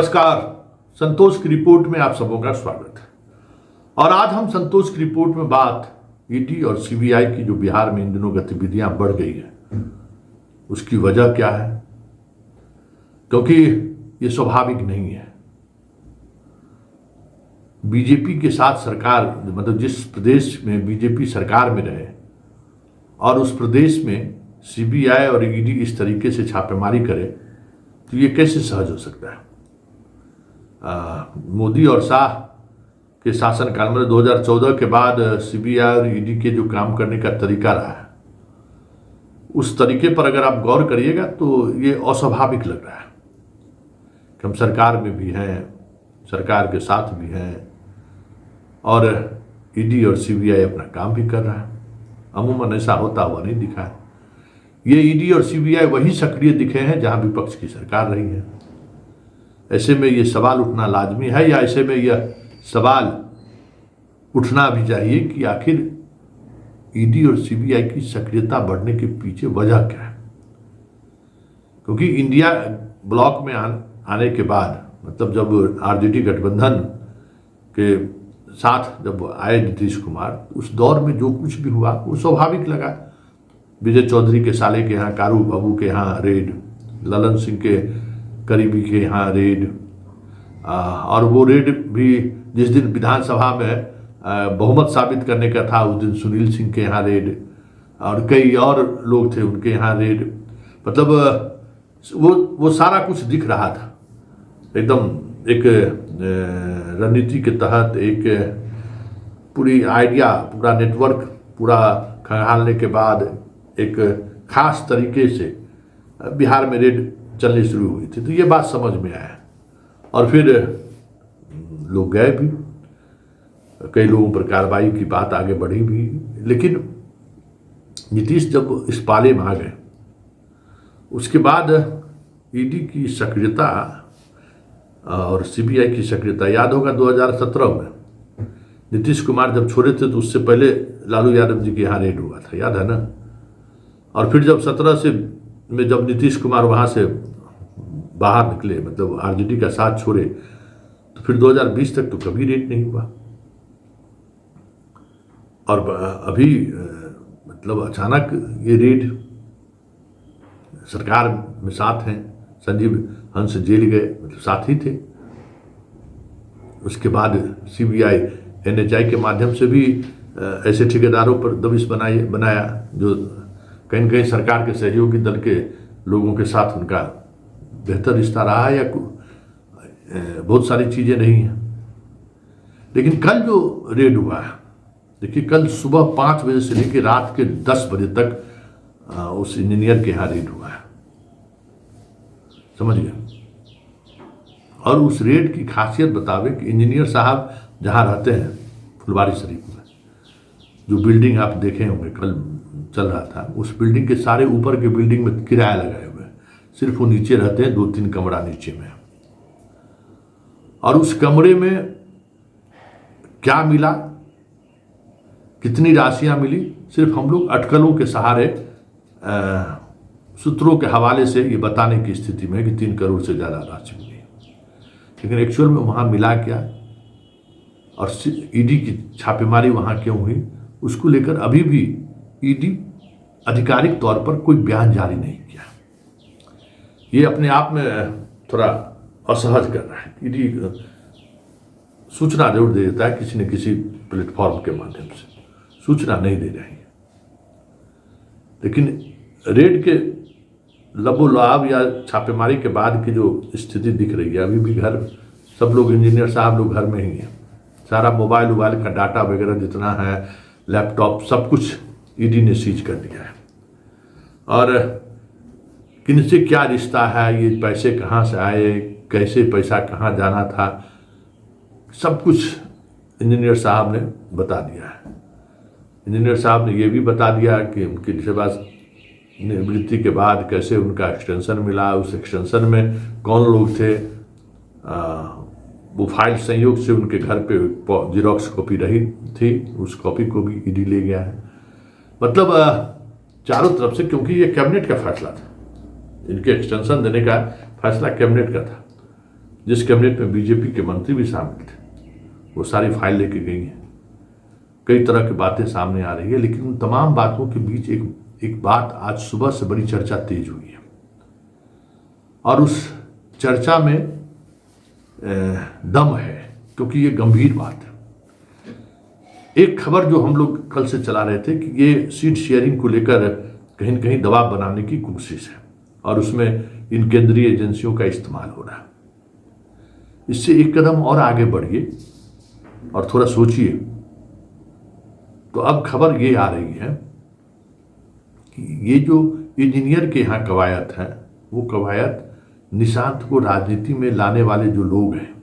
नमस्कार। संतोष की रिपोर्ट में आप सबों का स्वागत है। और आज हम संतोष की रिपोर्ट में बात ईडी और सीबीआई की जो बिहार में इन दिनों गतिविधियां बढ़ गई हैं उसकी वजह क्या है, क्योंकि ये स्वाभाविक नहीं है। बीजेपी के साथ सरकार, मतलब जिस प्रदेश में बीजेपी सरकार में रहे और उस प्रदेश में सीबीआई और ईडी इस तरीके से छापेमारी करे तो ये कैसे सहज हो सकता है। मोदी और शाह के शासनकाल में 2014 के बाद सीबीआई और ईडी के जो काम करने का तरीका रहा है उस तरीके पर अगर आप गौर करिएगा तो ये अस्वाभाविक लग रहा है कि हम सरकार में भी हैं, सरकार के साथ भी हैं और ईडी और सीबीआई अपना काम भी कर रहा है। अमूमन ऐसा होता हुआ नहीं दिखा है। ये ईडी और सीबीआई वही सक्रिय दिखे हैं जहां विपक्ष की सरकार रही है। ऐसे में ये सवाल उठना लाजमी है, या ऐसे में यह सवाल उठना भी चाहिए कि आखिर ईडी और सीबीआई की सक्रियता बढ़ने के पीछे वजह क्या है। क्योंकि इंडिया ब्लॉक में आने के बाद, मतलब जब आरजेडी गठबंधन के साथ जब आए नीतीश कुमार, उस दौर में जो कुछ भी हुआ वो स्वाभाविक लगा। विजय चौधरी के साले के यहाँ, कारू बाबू के यहाँ रेड, ललन सिंह के करीबी के यहाँ रेड, और वो रेड भी जिस दिन विधानसभा में बहुमत साबित करने का था उस दिन सुनील सिंह के यहाँ रेड और कई और लोग थे उनके यहाँ रेड। मतलब वो सारा कुछ दिख रहा था एकदम एक रणनीति के तहत, एक पूरी आइडिया, पूरा नेटवर्क पूरा खंगालने के बाद एक खास तरीके से बिहार में रेड चलनी शुरू हुई थी। तो ये बात समझ में आया और फिर लोग गए भी, कई लोगों पर कार्रवाई की बात आगे बढ़ी भी। लेकिन नीतीश जब इस पाले में आ गए उसके बाद ईडी की सक्रियता और सीबीआई की सक्रियता, याद होगा 2017 में नीतीश कुमार जब छोड़े थे तो उससे पहले लालू यादव जी के यहाँ रेड हुआ था, याद है ना। और फिर जब 17 में जब नीतीश कुमार वहाँ से बाहर निकले, मतलब आरजेडी का साथ छोड़े, तो फिर 2020 तक तो कभी रेड नहीं हुआ। और अभी मतलब अचानक ये रेड, सरकार में साथ हैं, संजीव हंस जेल गए, मतलब साथ ही थे। उसके बाद सीबीआई एनएचआई के माध्यम से भी ऐसे ठेकेदारों पर दबिश बनाया जो कहीं न कहीं सरकार के सहयोगी दल के लोगों के साथ उनका बेहतर रिश्ता रहा है, या बहुत सारी चीज़ें नहीं हैं। लेकिन कल जो रेड हुआ है, देखिए कल सुबह 5 बजे से लेकर रात के 10 बजे तक उस इंजीनियर के यहाँ रेड हुआ है, समझ गए। और उस रेड की खासियत बतावे कि इंजीनियर साहब जहाँ रहते हैं फुलवारी शरीफ में, जो बिल्डिंग आप देखे होंगे कल चल रहा था, उस बिल्डिंग के सारे ऊपर के बिल्डिंग में किराया लगाए हुए हैं, सिर्फ वो नीचे रहते हैं, 2-3 कमरा नीचे में। और उस कमरे में क्या मिला, कितनी राशियां मिली, सिर्फ हम लोग अटकलों के सहारे, सूत्रों के हवाले से ये बताने की स्थिति में कि 3 करोड़ से ज़्यादा राशि मिली। लेकिन एक्चुअल में वहाँ मिला क्या और ईडी की छापेमारी वहाँ क्यों हुई, उसको लेकर अभी भी ईडी आधिकारिक तौर पर कोई बयान जारी नहीं किया। ये अपने आप में थोड़ा असहज कर रहा है। ईडी सूचना जरूर दे देता है किसी न किसी प्लेटफॉर्म के माध्यम से, सूचना नहीं दे रही है। लेकिन रेड के लबोलाब या छापेमारी के बाद की जो स्थिति दिख रही है, अभी भी घर, सब लोग इंजीनियर साहब लोग घर में ही हैं। सारा मोबाइल का डाटा वगैरह जितना है, लैपटॉप, सब कुछ ईडी ने सीज कर दिया है। और किनसे क्या रिश्ता है, ये पैसे कहाँ से आए, कैसे पैसा कहाँ जाना था, सब कुछ इंजीनियर साहब ने बता दिया है। इंजीनियर साहब ने ये भी बता दिया कि उनकी सेवा निवृत्ति के बाद कैसे उनका एक्सटेंशन मिला, उस एक्सटेंशन में कौन लोग थे, वो फाइल संयोग से उनके घर पे जीरोक्स कॉपी रही थी, उस कॉपी को भी ईडी ले गया है। मतलब चारों तरफ से, क्योंकि ये कैबिनेट का फैसला था, इनके एक्सटेंशन देने का फैसला कैबिनेट का था, जिस कैबिनेट में बीजेपी के मंत्री भी शामिल थे, वो सारी फाइल लेके गई हैं। कई तरह की बातें सामने आ रही है, लेकिन उन तमाम बातों के बीच एक बात आज सुबह से बड़ी चर्चा तेज हुई है, और उस चर्चा में दम है, क्योंकि ये गंभीर बात है। एक खबर जो हम लोग कल से चला रहे थे कि ये सीट शेयरिंग को लेकर कहीं न कहीं दबाव बनाने की कोशिश है, और उसमें इन केंद्रीय एजेंसियों का इस्तेमाल हो रहा है। इससे एक कदम और आगे बढ़िए और थोड़ा सोचिए। तो अब खबर ये आ रही है कि ये जो इंजीनियर के यहाँ कवायद है, वो कवायद निशांत को राजनीति में लाने वाले जो लोग हैं,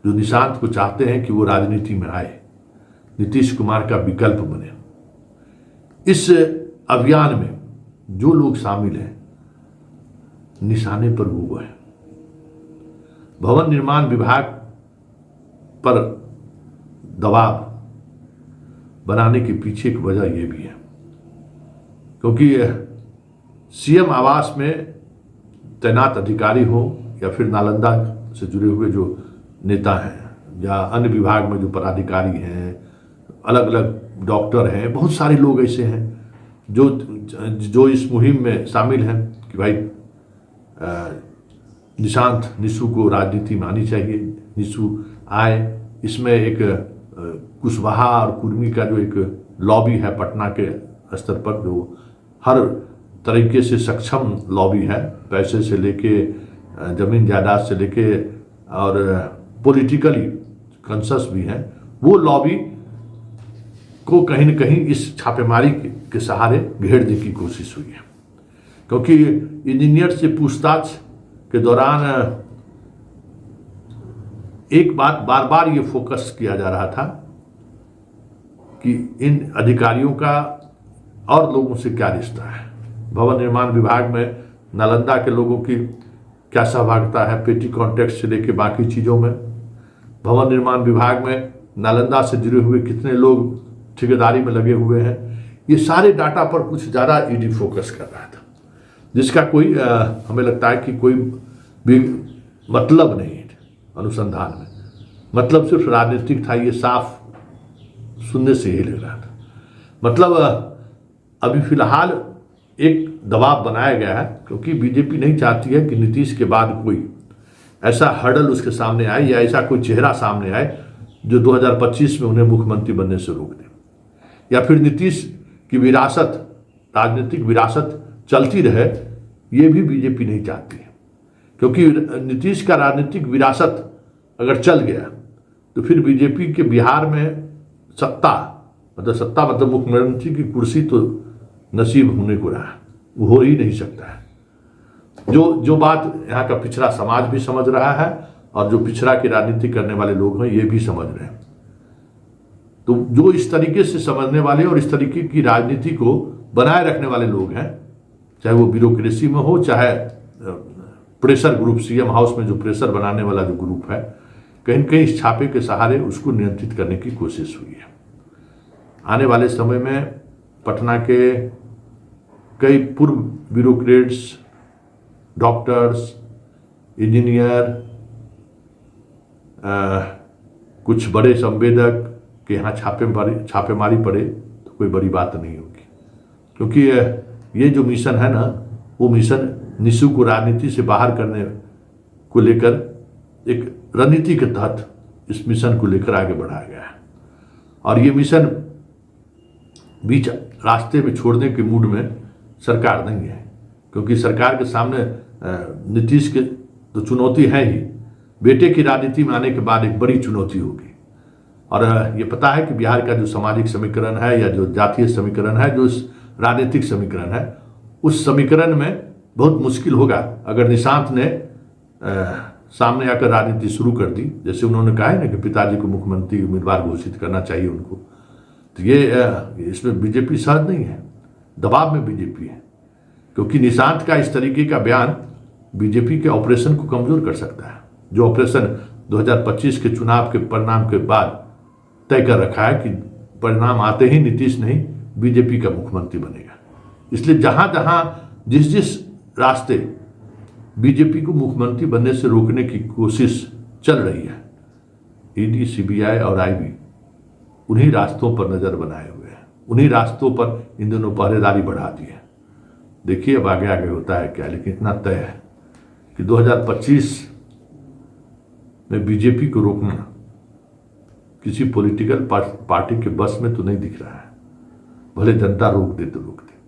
जो निशांत को चाहते हैं कि वो राजनीति में आए, नीतीश कुमार का विकल्प बने, इस अभियान में जो लोग शामिल हैं, निशाने पर वो है। भवन निर्माण विभाग पर दबाव बनाने के पीछे एक वजह यह भी है, क्योंकि सीएम आवास में तैनात अधिकारी हो या फिर नालंदा से जुड़े हुए जो नेता हैं या अन्य विभाग में जो पदाधिकारी हैं, अलग अलग डॉक्टर हैं, बहुत सारे लोग ऐसे हैं जो इस मुहिम में शामिल हैं कि भाई निशांत निशु को राजनीति में आनी चाहिए, निशु आए। इसमें एक कुशवाहा और कुर्मी का जो एक लॉबी है पटना के स्तर पर, जो हर तरीके से सक्षम लॉबी है, पैसे से लेके जमीन जायदाद से लेके और पॉलिटिकली कॉन्शस भी है, वो लॉबी को कहीं न कहीं इस छापेमारी के सहारे घेरने की कोशिश हुई है। क्योंकि इंजीनियर से पूछताछ के दौरान एक बात बार बार ये फोकस किया जा रहा था कि इन अधिकारियों का और लोगों से क्या रिश्ता है, भवन निर्माण विभाग में नालंदा के लोगों की क्या सहभागिता है, पेटी कॉन्ट्रैक्ट से लेके बाकी चीज़ों में। भवन निर्माण विभाग में नालंदा से जुड़े हुए कितने लोग ठेकेदारी में लगे हुए हैं, ये सारे डाटा पर कुछ ज़्यादा ईडी फोकस कर रहा था, जिसका कोई हमें लगता है कि कोई भी मतलब नहीं है अनुसंधान में। मतलब सिर्फ राजनीतिक था, ये साफ सुनने से ही लग रहा था। मतलब अभी फिलहाल एक दबाव बनाया गया है, क्योंकि बीजेपी नहीं चाहती है कि नीतीश के बाद कोई ऐसा हर्डल उसके सामने आए या ऐसा कोई चेहरा सामने आए जो 2025 में उन्हें मुख्यमंत्री बनने से रोक दे, या फिर नीतीश की विरासत, राजनीतिक विरासत चलती रहे, ये भी बीजेपी नहीं चाहती है। क्योंकि नीतीश का राजनीतिक विरासत अगर चल गया तो फिर बीजेपी के बिहार में सत्ता मतलब मुख्यमंत्री की कुर्सी तो नसीब होने को रहा है, वो हो ही नहीं सकता है। जो बात यहाँ का पिछड़ा समाज भी समझ रहा है और जो पिछड़ा की राजनीति करने वाले लोग हैं ये भी समझ रहे हैं। तो जो इस तरीके से समझने वाले और इस तरीके की राजनीति को बनाए रखने वाले लोग हैं, चाहे वो ब्यूरोक्रेसी में हो, चाहे प्रेशर ग्रुप, सीएम हाउस में जो प्रेशर बनाने वाला जो ग्रुप है, कहीं न कहीं इस छापे के सहारे उसको नियंत्रित करने की कोशिश हुई है। आने वाले समय में पटना के कई पूर्व ब्यूरोक्रेट्स, डॉक्टर्स, इंजीनियर, कुछ बड़े संवेदक के यहाँ छापेमारी पड़े तो कोई बड़ी बात नहीं होगी, क्योंकि ये जो मिशन है ना, वो मिशन निशु को राजनीति से बाहर करने को लेकर एक रणनीति के तहत इस मिशन को लेकर आगे बढ़ाया गया है। और ये मिशन बीच रास्ते में छोड़ने के मूड में सरकार नहीं है, क्योंकि सरकार के सामने नीतीश के तो चुनौती है ही, बेटे की राजनीति में आने के बाद एक बड़ी चुनौती होगी। और ये पता है कि बिहार का जो सामाजिक समीकरण है या जो जातीय समीकरण है, जो राजनीतिक समीकरण है, उस समीकरण में बहुत मुश्किल होगा अगर निशांत ने सामने आकर राजनीति शुरू कर दी। जैसे उन्होंने कहा है ना कि पिताजी को मुख्यमंत्री उम्मीदवार घोषित करना चाहिए उनको, तो ये इसमें बीजेपी सहज नहीं है, दबाव में बीजेपी है, क्योंकि निशांत का इस तरीके का बयान बीजेपी के ऑपरेशन को कमजोर कर सकता है, जो ऑपरेशन 2025 के चुनाव के परिणाम के बाद तय कर रखा है कि परिणाम आते ही नीतीश नहीं बीजेपी का मुख्यमंत्री बनेगा। इसलिए जहां जहां जिस रास्ते बीजेपी को मुख्यमंत्री बनने से रोकने की कोशिश चल रही है। ईडी, सीबीआई और आईबी उन्हीं रास्तों पर नजर बनाए हुए हैं, उन्हीं रास्तों पर इन दोनों पहरेदारी बढ़ा दी है। देखिए अब आगे आगे होता है क्या, लेकिन इतना तय है कि 2025 में बीजेपी को रोकना किसी पॉलिटिकल पार्टी के बस में तो नहीं दिख रहा है, भले जनता रोक दे तो रोक दे।